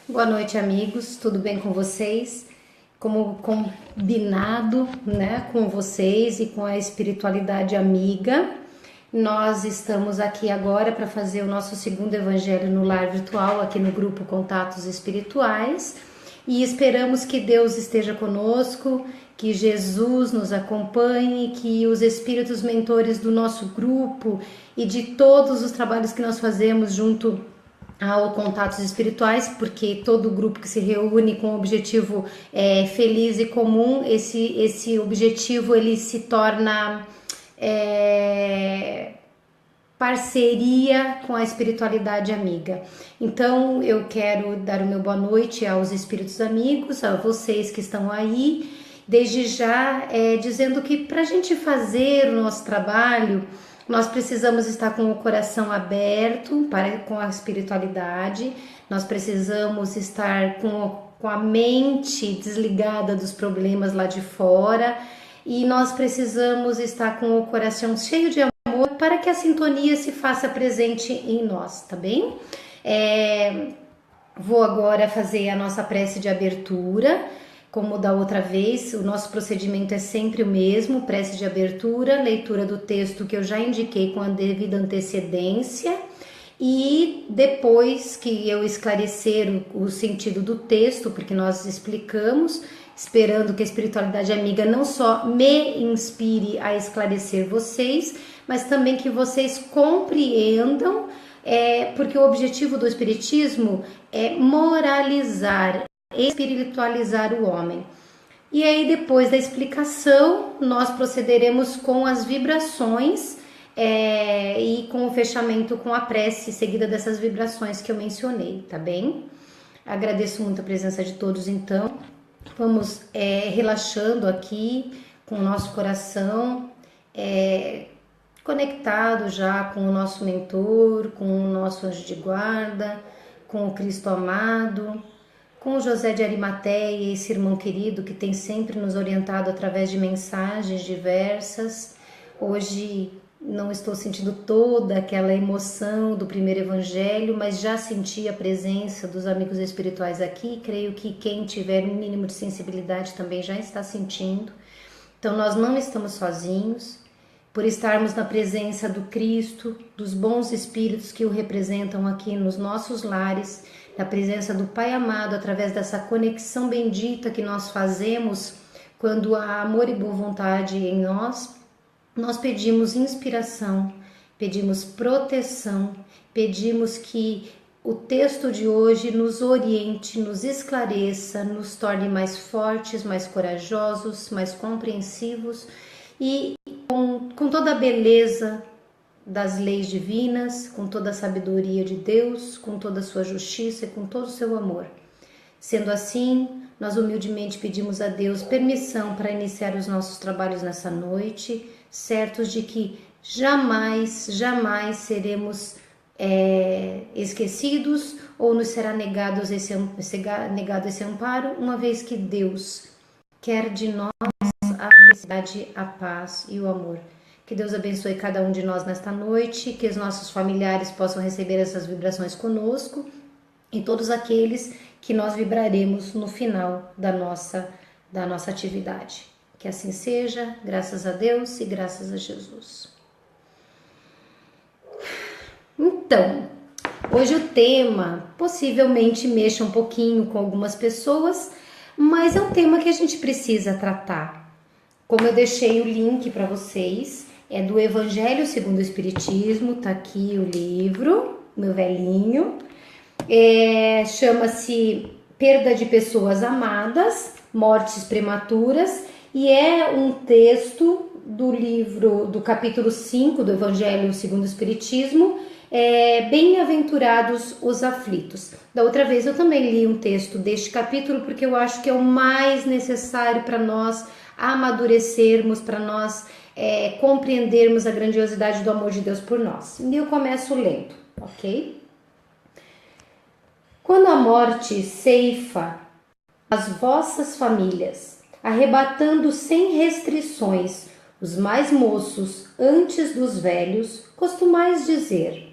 Boa noite, amigos. Tudo bem com vocês? Como combinado, né, com vocês e com a espiritualidade amiga, nós estamos aqui agora para fazer o nosso segundo evangelho no lar virtual, aqui no grupo Contatos Espirituais, e esperamos que Deus esteja conosco, que Jesus nos acompanhe, que os espíritos mentores do nosso grupo e de todos os trabalhos que nós fazemos junto ao Contatos Espirituais, porque todo grupo que se reúne com um objetivo feliz e comum, esse objetivo ele se torna parceria com a espiritualidade amiga. Então eu quero dar o meu boa noite aos espíritos amigos, a vocês que estão aí, desde já dizendo que para a gente fazer o nosso trabalho, nós precisamos estar com o coração aberto com a espiritualidade, nós precisamos estar com a mente desligada dos problemas lá de fora e nós precisamos estar com o coração cheio de amor para que a sintonia se faça presente em nós, tá bem? Vou agora fazer a nossa prece de abertura. Como da outra vez, o nosso procedimento é sempre o mesmo, prece de abertura, leitura do texto que eu já indiquei com a devida antecedência e depois que eu esclarecer o sentido do texto, porque nós explicamos, esperando que a espiritualidade amiga não só me inspire a esclarecer vocês, mas também que vocês compreendam, porque o objetivo do espiritismo é moralizar, espiritualizar o homem. E aí depois da explicação nós procederemos com as vibrações e com o fechamento com a prece seguida dessas vibrações que eu mencionei, tá bem? Agradeço muito a presença de todos. Então vamos relaxando aqui com o nosso coração conectado já com o nosso mentor, com o nosso anjo de guarda, com o Cristo amado, com o José de Arimateia, esse irmão querido que tem sempre nos orientado através de mensagens diversas. Hoje não estou sentindo toda aquela emoção do primeiro evangelho, mas já senti a presença dos amigos espirituais aqui. Creio que quem tiver um mínimo de sensibilidade também já está sentindo. Então nós não estamos sozinhos, por estarmos na presença do Cristo, dos bons espíritos que o representam aqui nos nossos lares, na presença do Pai amado, através dessa conexão bendita que nós fazemos quando há amor e boa vontade em nós, nós pedimos inspiração, pedimos proteção, pedimos que o texto de hoje nos oriente, nos esclareça, nos torne mais fortes, mais corajosos, mais compreensivos e com toda a beleza das leis divinas, com toda a sabedoria de Deus, com toda a sua justiça e com todo o seu amor. Sendo assim, nós humildemente pedimos a Deus permissão para iniciar os nossos trabalhos nessa noite, certos de que jamais seremos esquecidos ou nos será negado esse amparo, uma vez que Deus quer de nós a felicidade, a paz e o amor. Que Deus abençoe cada um de nós nesta noite, que os nossos familiares possam receber essas vibrações conosco e todos aqueles que nós vibraremos no final da nossa atividade. Que assim seja, graças a Deus e graças a Jesus. Então, hoje o tema possivelmente mexa um pouquinho com algumas pessoas, mas é um tema que a gente precisa tratar. Como eu deixei o link para vocês, é do Evangelho segundo o Espiritismo, tá aqui o livro, meu velhinho, chama-se Perda de Pessoas Amadas, Mortes Prematuras, e é um texto do livro, do capítulo 5 do Evangelho segundo o Espiritismo, Bem-aventurados os aflitos. Da outra vez eu também li um texto deste capítulo, porque eu acho que é o mais necessário para nós amadurecermos, para nós compreendermos a grandiosidade do amor de Deus por nós. E eu começo lendo, ok? Quando a morte ceifa as vossas famílias, arrebatando sem restrições os mais moços antes dos velhos, costumais dizer: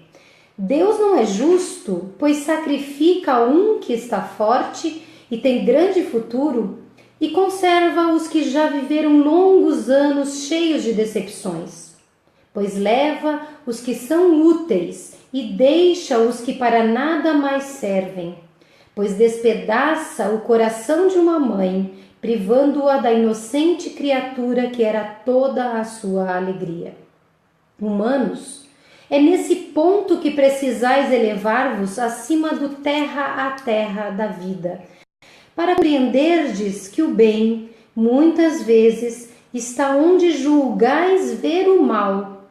Deus não é justo, pois sacrifica um que está forte e tem grande futuro e conserva os que já viveram longos anos cheios de decepções, pois leva os que são úteis e deixa os que para nada mais servem, pois despedaça o coração de uma mãe, privando-a da inocente criatura que era toda a sua alegria. Humanos, é nesse ponto que precisais elevar-vos acima do terra a terra da vida, para compreenderdes que o bem, muitas vezes, está onde julgais ver o mal,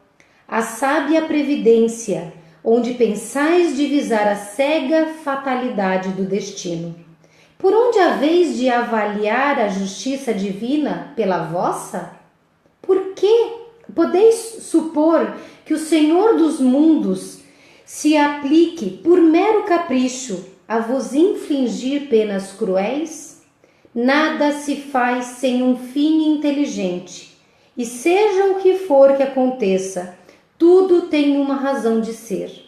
a sábia previdência, onde pensais divisar a cega fatalidade do destino. Por onde haveis de avaliar a justiça divina pela vossa? Por que podeis supor que o Senhor dos mundos se aplique por mero capricho a vos infligir penas cruéis? Nada se faz sem um fim inteligente, e seja o que for que aconteça, tudo tem uma razão de ser.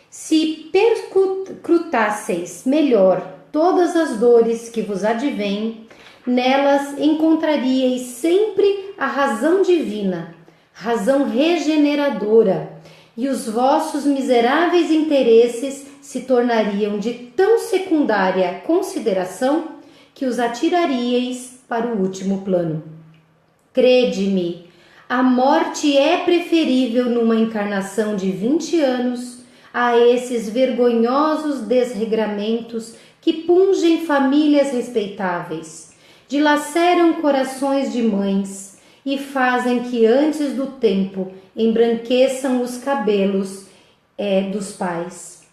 Se perscrutasseis melhor todas as dores que vos advêm, nelas encontraríeis sempre a razão divina, razão regeneradora, e os vossos miseráveis interesses se tornariam de tão secundária consideração que os atiraríeis para o último plano. Crede-me, a morte é preferível numa encarnação de 20 anos a esses vergonhosos desregramentos que pungem famílias respeitáveis, dilaceram corações de mães e fazem que antes do tempo embranqueçam os cabelos dos pais.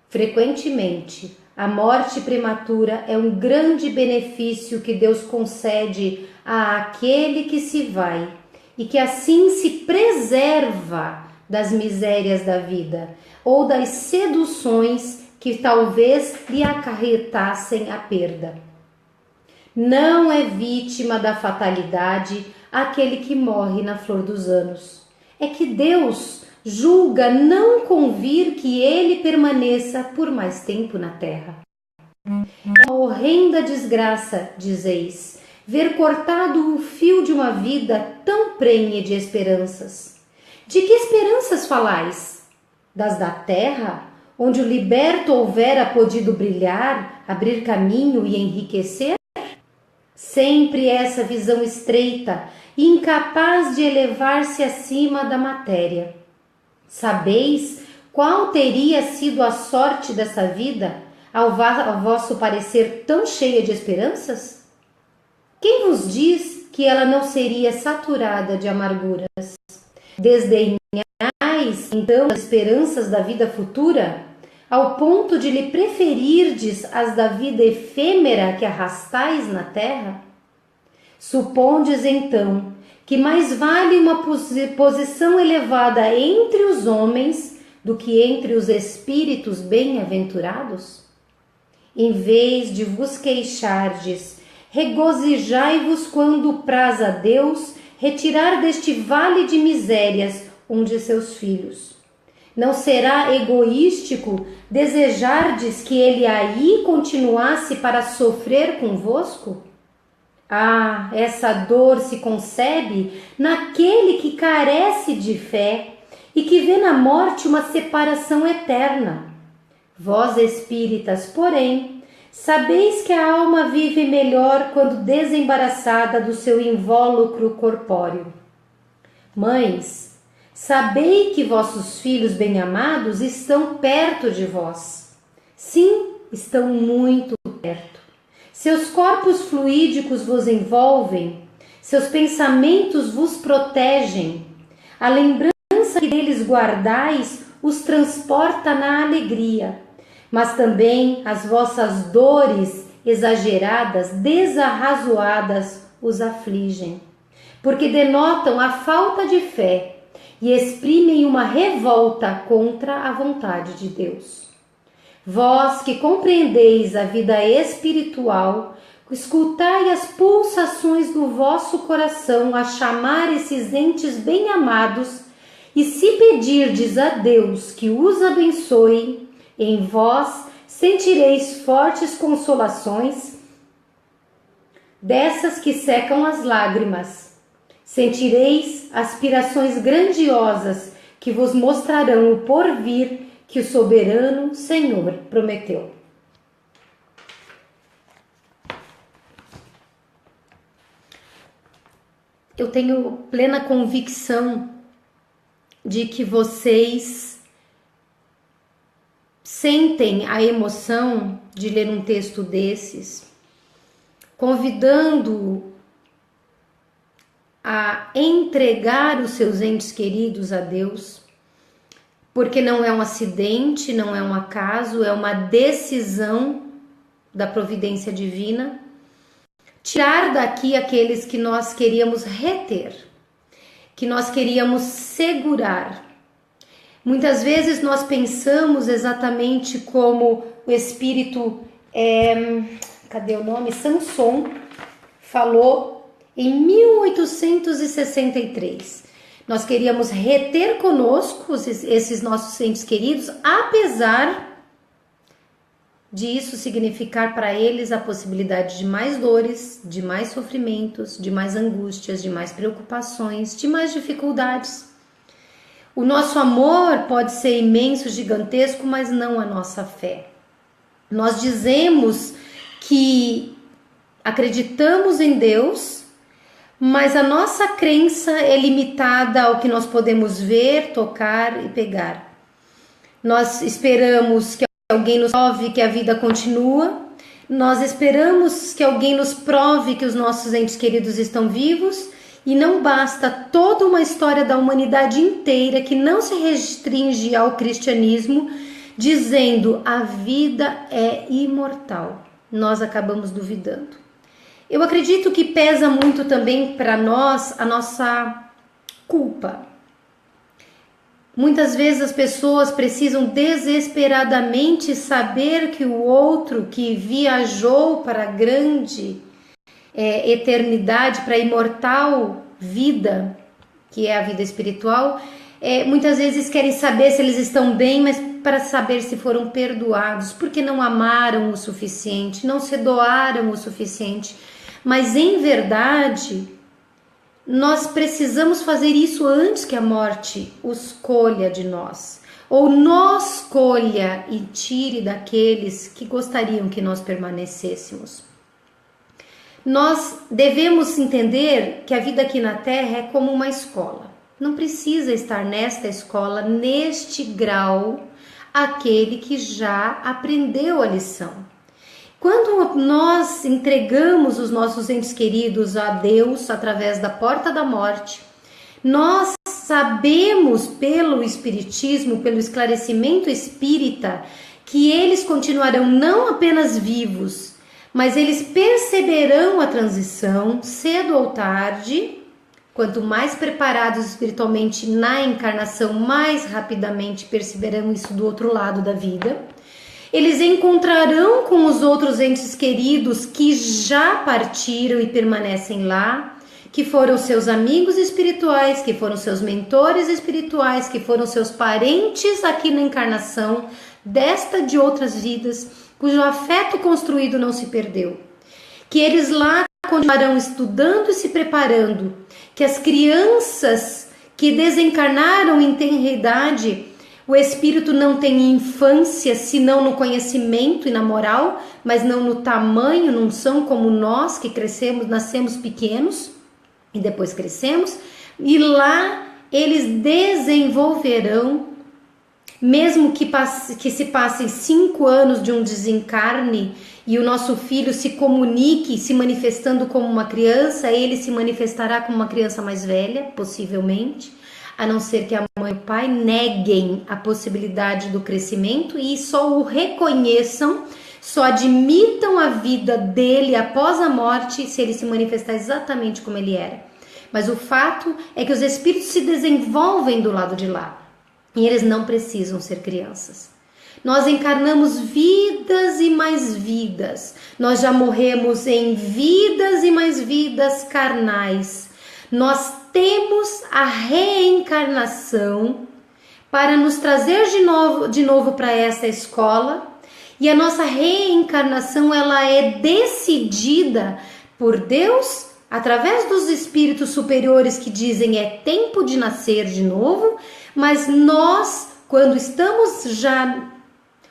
Frequentemente, a morte prematura é um grande benefício que Deus concede àquele que se vai e que assim se preserva das misérias da vida ou das seduções que talvez lhe acarretassem a perda. Não é vítima da fatalidade aquele que morre na flor dos anos. É que Deus julga não convir que ele permaneça por mais tempo na terra. É uma horrenda desgraça, dizeis, ver cortado o fio de uma vida tão prenhe de esperanças. De que esperanças falais? Das da terra, onde o liberto houvera podido brilhar, abrir caminho e enriquecer? Sempre essa visão estreita e incapaz de elevar-se acima da matéria. Sabeis qual teria sido a sorte dessa vida, ao vosso parecer tão cheia de esperanças? Quem vos diz que ela não seria saturada de amarguras? Desdenhais, então, as esperanças da vida futura, ao ponto de lhe preferirdes as da vida efêmera que arrastais na terra? Supondes, então, que mais vale uma posição elevada entre os homens do que entre os espíritos bem-aventurados? Em vez de vos queixardes, regozijai-vos quando praz a Deus retirar deste vale de misérias um de seus filhos. Não será egoístico desejardes que ele aí continuasse para sofrer convosco? Ah, essa dor se concebe naquele que carece de fé e que vê na morte uma separação eterna. Vós, espíritas, porém, sabeis que a alma vive melhor quando desembaraçada do seu invólucro corpóreo. Mães, sabei que vossos filhos bem-amados estão perto de vós. Sim, estão muito perto. Seus corpos fluídicos vos envolvem, seus pensamentos vos protegem. A lembrança que deles guardais os transporta na alegria, mas também as vossas dores exageradas, desarrazoadas, os afligem, porque denotam a falta de fé e exprimem uma revolta contra a vontade de Deus. Vós que compreendeis a vida espiritual, escutai as pulsações do vosso coração a chamar esses entes bem-amados E se pedirdes a Deus que os abençoe, em vós sentireis fortes consolações, dessas que secam as lágrimas. Sentireis aspirações grandiosas que vos mostrarão o porvir que o soberano Senhor prometeu. Eu tenho plena convicção de que vocês sentem a emoção de ler um texto desses, convidando a entregar os seus entes queridos a Deus, porque não é um acidente, não é um acaso, é uma decisão da providência divina, tirar daqui aqueles que nós queríamos reter, que nós queríamos segurar. Muitas vezes nós pensamos exatamente como o espírito, cadê o nome? Samson falou em 1863. Nós queríamos reter conosco esses nossos entes queridos, apesar disso significar para eles a possibilidade de mais dores, de mais sofrimentos, de mais angústias, de mais preocupações, de mais dificuldades. O nosso amor pode ser imenso, gigantesco, mas não a nossa fé. Nós dizemos que acreditamos em Deus, mas a nossa crença é limitada ao que nós podemos ver, tocar e pegar. Nós esperamos que alguém nos prove que a vida continua, nós esperamos que alguém nos prove que os nossos entes queridos estão vivos, e não basta toda uma história da humanidade inteira que não se restringe ao cristianismo, dizendo a vida é imortal. Nós acabamos duvidando. Eu acredito que pesa muito também para nós a nossa culpa. Muitas vezes as pessoas precisam desesperadamente saber que o outro que viajou para a grande eternidade, para a imortal vida, que é a vida espiritual, muitas vezes querem saber se eles estão bem, mas para saber se foram perdoados, porque não amaram o suficiente, não se doaram o suficiente. Mas em verdade, nós precisamos fazer isso antes que a morte os colha de nós, ou nos colha e tire daqueles que gostariam que nós permanecêssemos. Nós devemos entender que a vida aqui na Terra é como uma escola. Não precisa estar nesta escola, neste grau, aquele que já aprendeu a lição. Quando nós entregamos os nossos entes queridos a Deus através da porta da morte, nós sabemos pelo Espiritismo, pelo esclarecimento espírita, que eles continuarão não apenas vivos, mas eles perceberão a transição cedo ou tarde. Quanto mais preparados espiritualmente na encarnação, mais rapidamente perceberão isso do outro lado da vida. Eles encontrarão com os outros entes queridos que já partiram e permanecem lá, que foram seus amigos espirituais, que foram seus mentores espirituais, que foram seus parentes aqui na encarnação, desta de outras vidas, cujo afeto construído não se perdeu. Que eles lá continuarão estudando e se preparando, que as crianças que desencarnaram em tenra idade, o espírito não tem infância senão no conhecimento e na moral, mas não no tamanho, não são como nós que crescemos, nascemos pequenos e depois crescemos, e lá eles desenvolverão, mesmo que se passem 5 anos de um desencarne e o nosso filho se comunique se manifestando como uma criança, ele se manifestará como uma criança mais velha, possivelmente, a não ser que a mãe e o pai neguem a possibilidade do crescimento e só o reconheçam, só admitam a vida dele após a morte se ele se manifestar exatamente como ele era. Mas o fato é que os espíritos se desenvolvem do lado de lá e eles não precisam ser crianças. Nós encarnamos vidas e mais vidas, nós já morremos em vidas e mais vidas carnais. Nós temos a reencarnação para nos trazer de novo para essa escola, e a nossa reencarnação ela é decidida por Deus através dos espíritos superiores que dizem é tempo de nascer de novo, mas nós, quando estamos já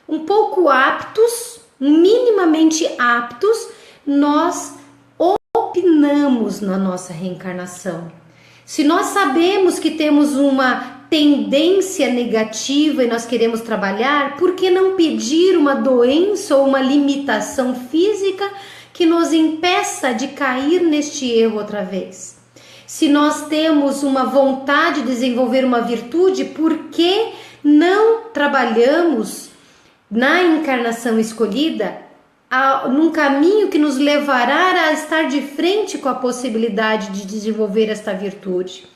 um pouco aptos, minimamente aptos, nós opinamos na nossa reencarnação. Se nós sabemos que temos uma tendência negativa e nós queremos trabalhar, por que não pedir uma doença ou uma limitação física que nos impeça de cair neste erro outra vez? Se nós temos uma vontade de desenvolver uma virtude, por que não trabalhamos na encarnação escolhida num caminho que nos levará a estar de frente com a possibilidade de desenvolver esta virtude?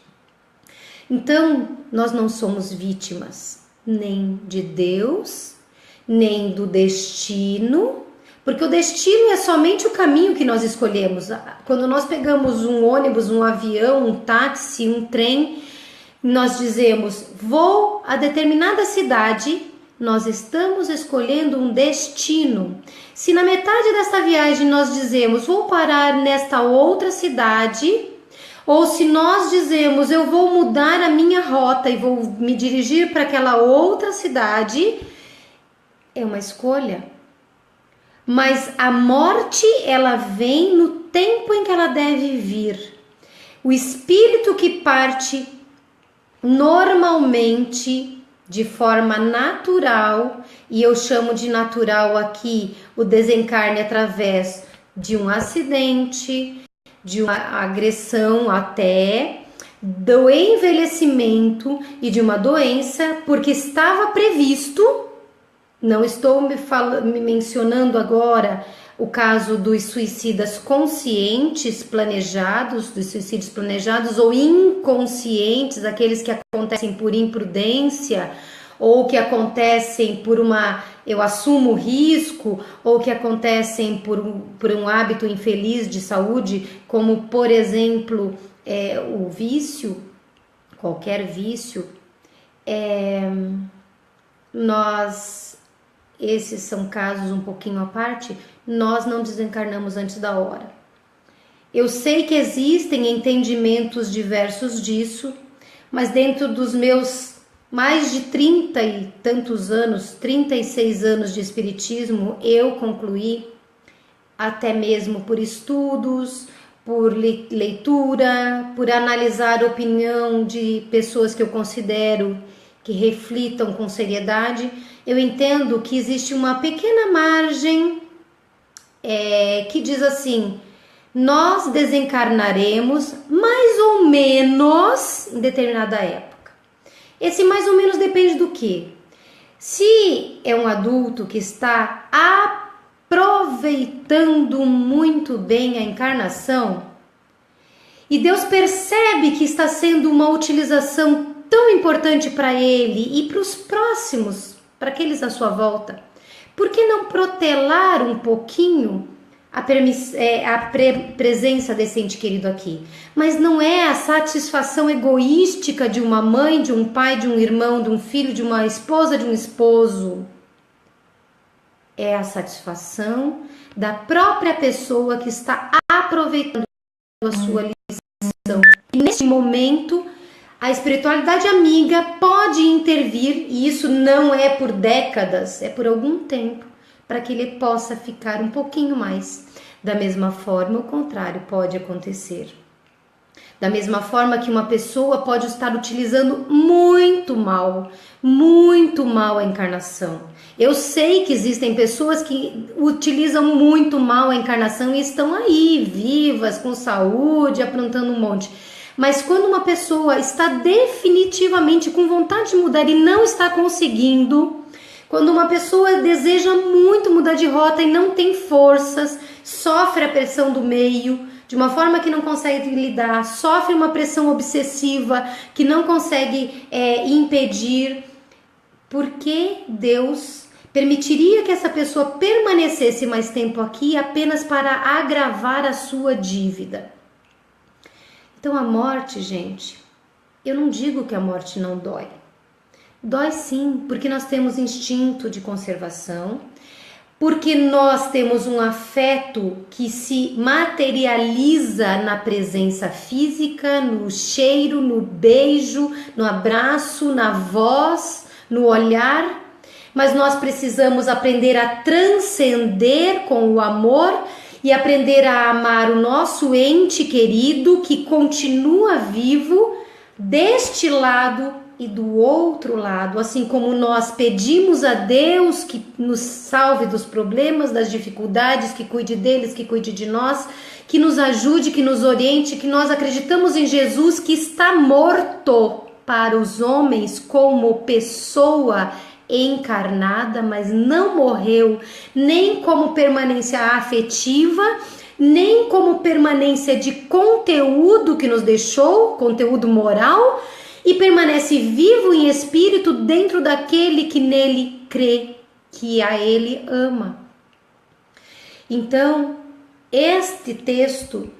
Então, nós não somos vítimas nem de Deus, nem do destino, porque o destino é somente o caminho que nós escolhemos. Quando nós pegamos um ônibus, um avião, um táxi, um trem, nós dizemos, vou a determinada cidade, nós estamos escolhendo um destino. Se na metade desta viagem nós dizemos, vou parar nesta outra cidade, ou se nós dizemos, eu vou mudar a minha rota e vou me dirigir para aquela outra cidade, é uma escolha. Mas a morte, ela vem no tempo em que ela deve vir. O espírito que parte normalmente, de forma natural, e eu chamo de natural aqui o desencarne através de um acidente, de uma agressão até, do envelhecimento e de uma doença, porque estava previsto. Não estou me mencionando agora o caso dos suicidas conscientes planejados, dos suicídios planejados ou inconscientes, aqueles que acontecem por imprudência ou que acontecem por eu assumo risco, ou que acontecem por um hábito infeliz de saúde, como por exemplo o vício, qualquer vício. Esses são casos um pouquinho à parte, nós não desencarnamos antes da hora. Eu sei que existem entendimentos diversos disso, mas dentro dos meus mais de 30 e tantos anos, 36 anos de espiritismo, eu concluí, até mesmo por estudos, por leitura, por analisar a opinião de pessoas que eu considero que reflitam com seriedade, eu entendo que existe uma pequena margem que diz assim, nós desencarnaremos mais ou menos em determinada época. Esse mais ou menos depende do quê? Se é um adulto que está aproveitando muito bem a encarnação e Deus percebe que está sendo uma utilização tão importante para ele e para os próximos, para aqueles à sua volta, por que não protelar um pouquinho a presença desse ente querido aqui? Mas não é a satisfação egoística de uma mãe, de um pai, de um irmão, de um filho, de uma esposa, de um esposo. É a satisfação da própria pessoa que está aproveitando a sua lição. E neste momento, a espiritualidade amiga pode intervir, e isso não é por décadas, é por algum tempo, para que ele possa ficar um pouquinho mais. Da mesma forma, o contrário pode acontecer. Da mesma forma que uma pessoa pode estar utilizando muito mal a encarnação. Eu sei que existem pessoas que utilizam muito mal a encarnação e estão aí, vivas, com saúde, aprontando um monte. Mas quando uma pessoa está definitivamente com vontade de mudar e não está conseguindo, quando uma pessoa deseja muito mudar de rota e não tem forças, sofre a pressão do meio, de uma forma que não consegue lidar, sofre uma pressão obsessiva que não consegue impedir, porque Deus permitiria que essa pessoa permanecesse mais tempo aqui apenas para agravar a sua dívida. Então a morte, gente, eu não digo que a morte não dói. Dói sim, porque nós temos instinto de conservação, porque nós temos um afeto que se materializa na presença física, no cheiro, no beijo, no abraço, na voz, no olhar, mas nós precisamos aprender a transcender com o amor e aprender a amar o nosso ente querido que continua vivo deste lado e do outro lado, assim como nós pedimos a Deus que nos salve dos problemas, das dificuldades, que cuide deles, que cuide de nós, que nos ajude, que nos oriente, que nós acreditamos em Jesus que está morto para os homens como pessoa encarnada, mas não morreu nem como permanência afetiva, nem como permanência de conteúdo que nos deixou, conteúdo moral, e permanece vivo em espírito dentro daquele que nele crê, que a ele ama. Então, este texto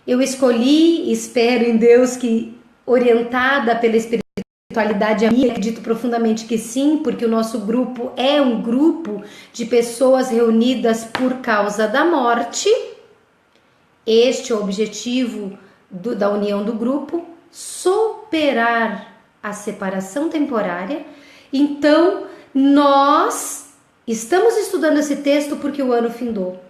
eu escolhi, espero em Deus que, orientada pela espiritualidade, eu acredito profundamente que sim, porque o nosso grupo é um grupo de pessoas reunidas por causa da morte. Este é o objetivo da união do grupo, superar a separação temporária. Então, nós estamos estudando esse texto porque o ano findou,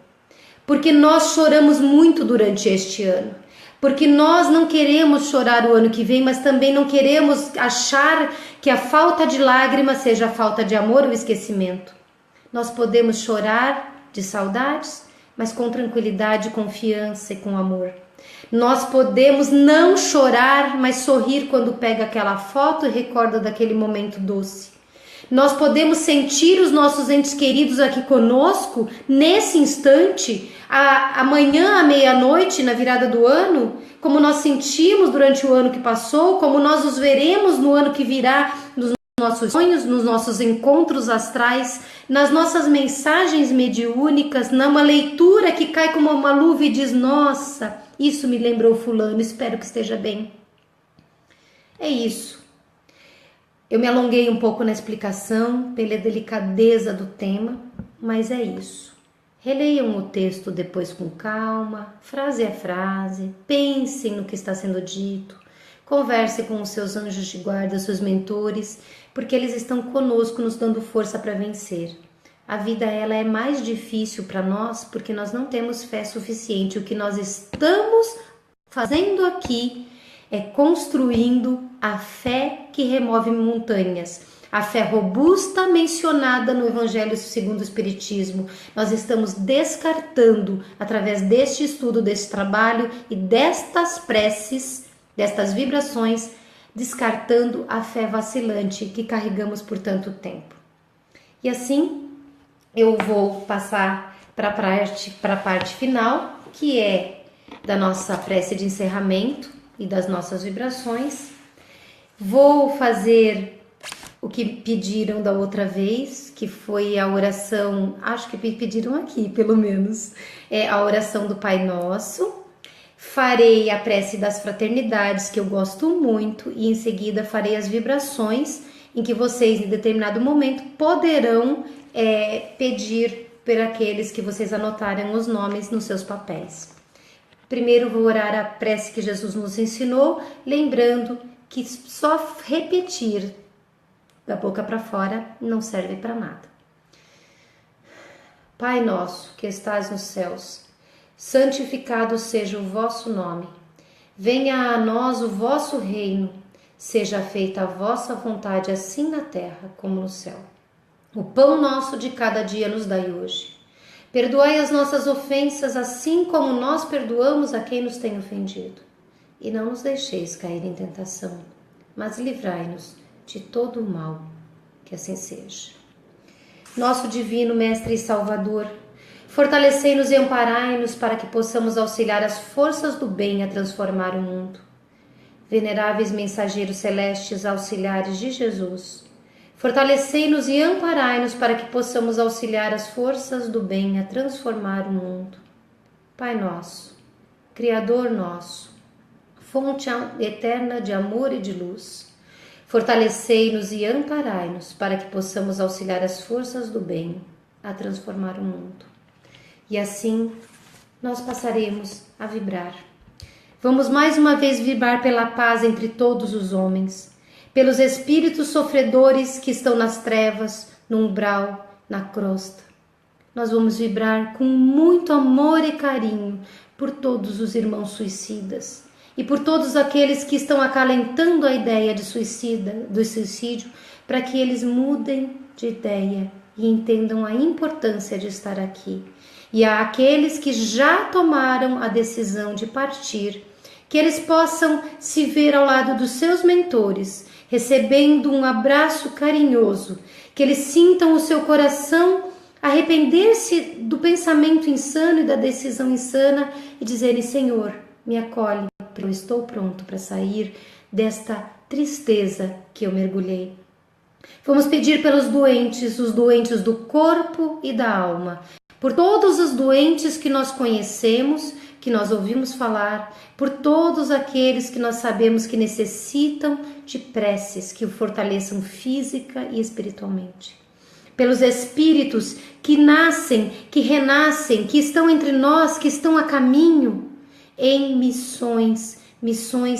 porque nós choramos muito durante este ano, porque nós não queremos chorar o ano que vem, mas também não queremos achar que a falta de lágrimas seja a falta de amor ou esquecimento. Nós podemos chorar de saudades, mas com tranquilidade, confiança e com amor. Nós podemos não chorar, mas sorrir quando pega aquela foto e recorda daquele momento doce. Nós podemos sentir os nossos entes queridos aqui conosco, nesse instante, amanhã à meia-noite, na virada do ano, como nós sentimos durante o ano que passou, como nós os veremos no ano que virá, nos nossos sonhos, nos nossos encontros astrais, nas nossas mensagens mediúnicas, numa leitura que cai como uma luva e diz: nossa, isso me lembrou fulano, espero que esteja bem. É isso. Eu me alonguei um pouco na explicação pela delicadeza do tema, mas é isso. Releiam o texto depois com calma, frase a frase, pensem no que está sendo dito, converse com os seus anjos de guarda, seus mentores, porque eles estão conosco nos dando força para vencer. A vida ela é mais difícil para nós porque nós não temos fé suficiente. O que nós estamos fazendo aqui é construindo a fé que remove montanhas, a fé robusta mencionada no Evangelho segundo o Espiritismo. Nós estamos descartando, através deste estudo, deste trabalho e destas preces, destas vibrações, descartando a fé vacilante que carregamos por tanto tempo. E assim, eu vou passar para a parte final, que é da nossa prece de encerramento e das nossas vibrações. Vou fazer o que pediram da outra vez, que foi a oração, acho que pediram aqui pelo menos, é a oração do Pai Nosso. Farei a prece das fraternidades, que eu gosto muito, e em seguida farei as vibrações, em que vocês em determinado momento poderão pedir por aqueles que vocês anotarem os nomes nos seus papéis. Primeiro vou orar a prece que Jesus nos ensinou, lembrando que só repetir da boca para fora não serve para nada. Pai nosso que estás nos céus, santificado seja o vosso nome. Venha a nós o vosso reino. Seja feita a vossa vontade, assim na terra como no céu. O pão nosso de cada dia nos dai hoje. Perdoai as nossas ofensas, assim como nós perdoamos a quem nos tem ofendido. E não nos deixeis cair em tentação, mas livrai-nos de todo o mal. Que assim seja. Nosso divino Mestre e Salvador, fortalecei-nos e amparai-nos para que possamos auxiliar as forças do bem a transformar o mundo. Veneráveis mensageiros celestes, auxiliares de Jesus, fortalecei-nos e amparai-nos para que possamos auxiliar as forças do bem a transformar o mundo. Pai nosso, Criador nosso, fonte eterna de amor e de luz. Fortalecei-nos e amparai-nos para que possamos auxiliar as forças do bem a transformar o mundo. E assim nós passaremos a vibrar. Vamos mais uma vez vibrar pela paz entre todos os homens, pelos espíritos sofredores que estão nas trevas, no umbral, na crosta. Nós vamos vibrar com muito amor e carinho por todos os irmãos suicidas e por todos aqueles que estão acalentando a ideia do suicídio, para que eles mudem de ideia e entendam a importância de estar aqui. E a aqueles que já tomaram a decisão de partir, que eles possam se ver ao lado dos seus mentores, recebendo um abraço carinhoso, que eles sintam o seu coração arrepender-se do pensamento insano e da decisão insana e dizerem: Senhor, me acolhe, porque eu estou pronto para sair desta tristeza que eu mergulhei. Vamos pedir pelos doentes, os doentes do corpo e da alma, por todos os doentes que nós conhecemos, que nós ouvimos falar, por todos aqueles que nós sabemos que necessitam de preces que o fortaleçam física e espiritualmente. Pelos espíritos que nascem, que renascem, que estão entre nós, que estão a caminho em missões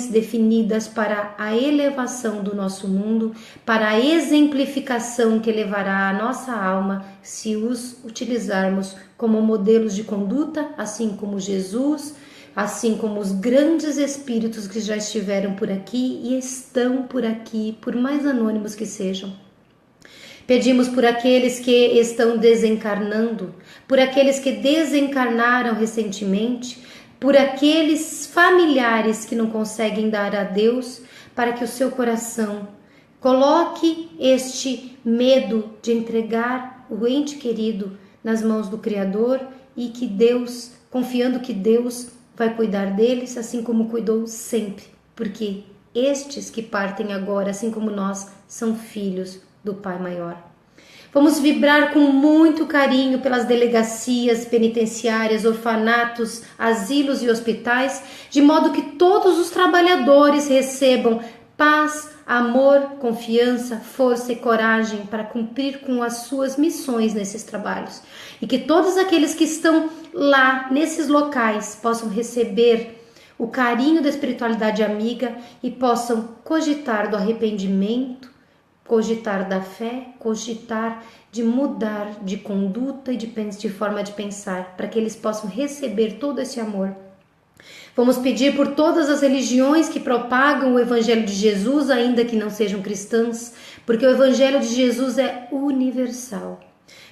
definidas para a elevação do nosso mundo, para a exemplificação que levará a nossa alma se os utilizarmos como modelos de conduta, assim como Jesus, assim como os grandes espíritos que já estiveram por aqui e estão por aqui, por mais anônimos que sejam. Pedimos por aqueles que estão desencarnando, por aqueles que desencarnaram recentemente, por aqueles familiares que não conseguem dar a Deus, para que o seu coração coloque este medo de entregar o ente querido nas mãos do Criador e que Deus, confiando que Deus vai cuidar deles, assim como cuidou sempre, porque estes que partem agora, assim como nós, são filhos do Pai Maior. Vamos vibrar com muito carinho pelas delegacias penitenciárias, orfanatos, asilos e hospitais, de modo que todos os trabalhadores recebam paz, amor, confiança, força e coragem para cumprir com as suas missões nesses trabalhos. E que todos aqueles que estão lá, nesses locais, possam receber o carinho da espiritualidade amiga e possam cogitar do arrependimento, cogitar da fé, cogitar de mudar de conduta e de forma de pensar, para que eles possam receber todo esse amor. Vamos pedir por todas as religiões que propagam o Evangelho de Jesus, ainda que não sejam cristãs, porque o Evangelho de Jesus é universal.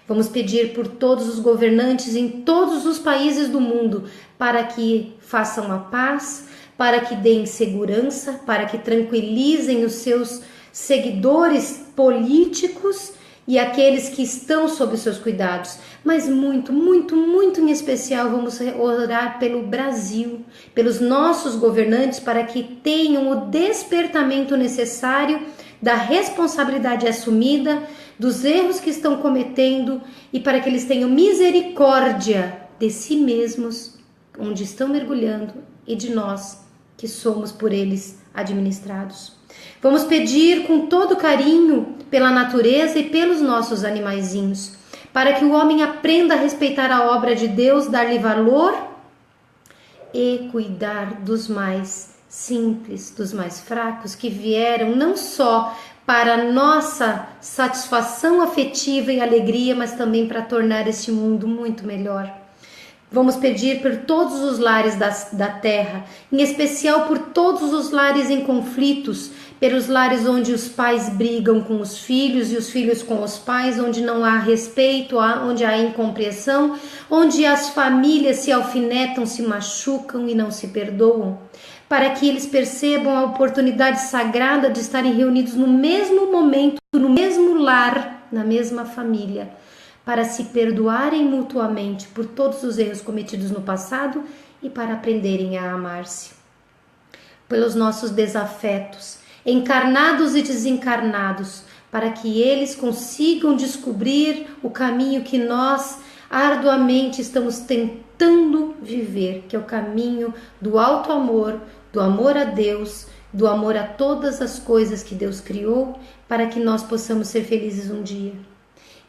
Vamos pedir por todos os governantes em todos os países do mundo, para que façam a paz, para que deem segurança, para que tranquilizem os seus seguidores políticos e aqueles que estão sob os seus cuidados. Mas muito em especial vamos orar pelo Brasil, pelos nossos governantes, para que tenham o despertamento necessário da responsabilidade assumida, dos erros que estão cometendo e para que eles tenham misericórdia de si mesmos, onde estão mergulhando, e de nós que somos por eles administrados. Vamos pedir com todo carinho pela natureza e pelos nossos animaizinhos, para que o homem aprenda a respeitar a obra de Deus, dar-lhe valor e cuidar dos mais simples, dos mais fracos, que vieram não só para nossa satisfação afetiva e alegria, mas também para tornar este mundo muito melhor. Vamos pedir por todos os lares da terra, em especial por todos os lares em conflitos, pelos lares onde os pais brigam com os filhos e os filhos com os pais, onde não há respeito, onde há incompreensão, onde as famílias se alfinetam, se machucam e não se perdoam, para que eles percebam a oportunidade sagrada de estarem reunidos no mesmo momento, no mesmo lar, na mesma família, para se perdoarem mutuamente por todos os erros cometidos no passado e para aprenderem a amar-se. Pelos nossos desafetos, encarnados e desencarnados, para que eles consigam descobrir o caminho que nós arduamente estamos tentando viver, que é o caminho do alto amor, do amor a Deus, do amor a todas as coisas que Deus criou, para que nós possamos ser felizes um dia.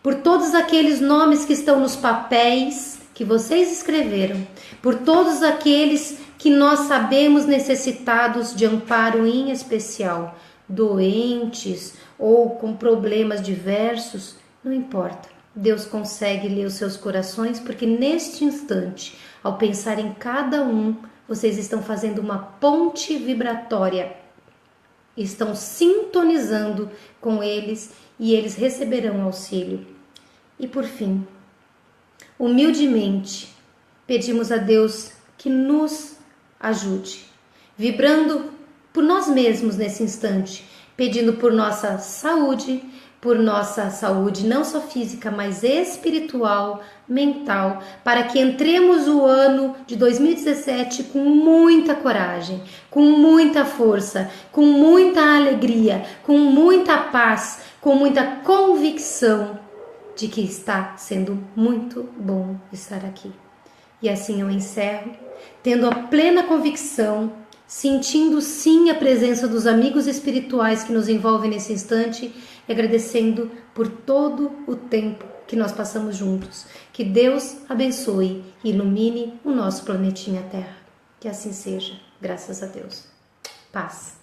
Por todos aqueles nomes que estão nos papéis que vocês escreveram, por todos aqueles que nós sabemos necessitados de amparo em especial, doentes ou com problemas diversos, não importa. Deus consegue ler os seus corações, porque neste instante, ao pensar em cada um, vocês estão fazendo uma ponte vibratória, estão sintonizando com eles e eles receberão auxílio. E por fim, humildemente, pedimos a Deus que nos ajude, vibrando por nós mesmos nesse instante, pedindo por nossa saúde não só física, mas espiritual, mental, para que entremos o ano de 2017 com muita coragem, com muita força, com muita alegria, com muita paz, com muita convicção de que está sendo muito bom estar aqui. E assim eu encerro, tendo a plena convicção, sentindo sim a presença dos amigos espirituais que nos envolvem nesse instante, e agradecendo por todo o tempo que nós passamos juntos. Que Deus abençoe e ilumine o nosso planetinha Terra. Que assim seja, graças a Deus. Paz.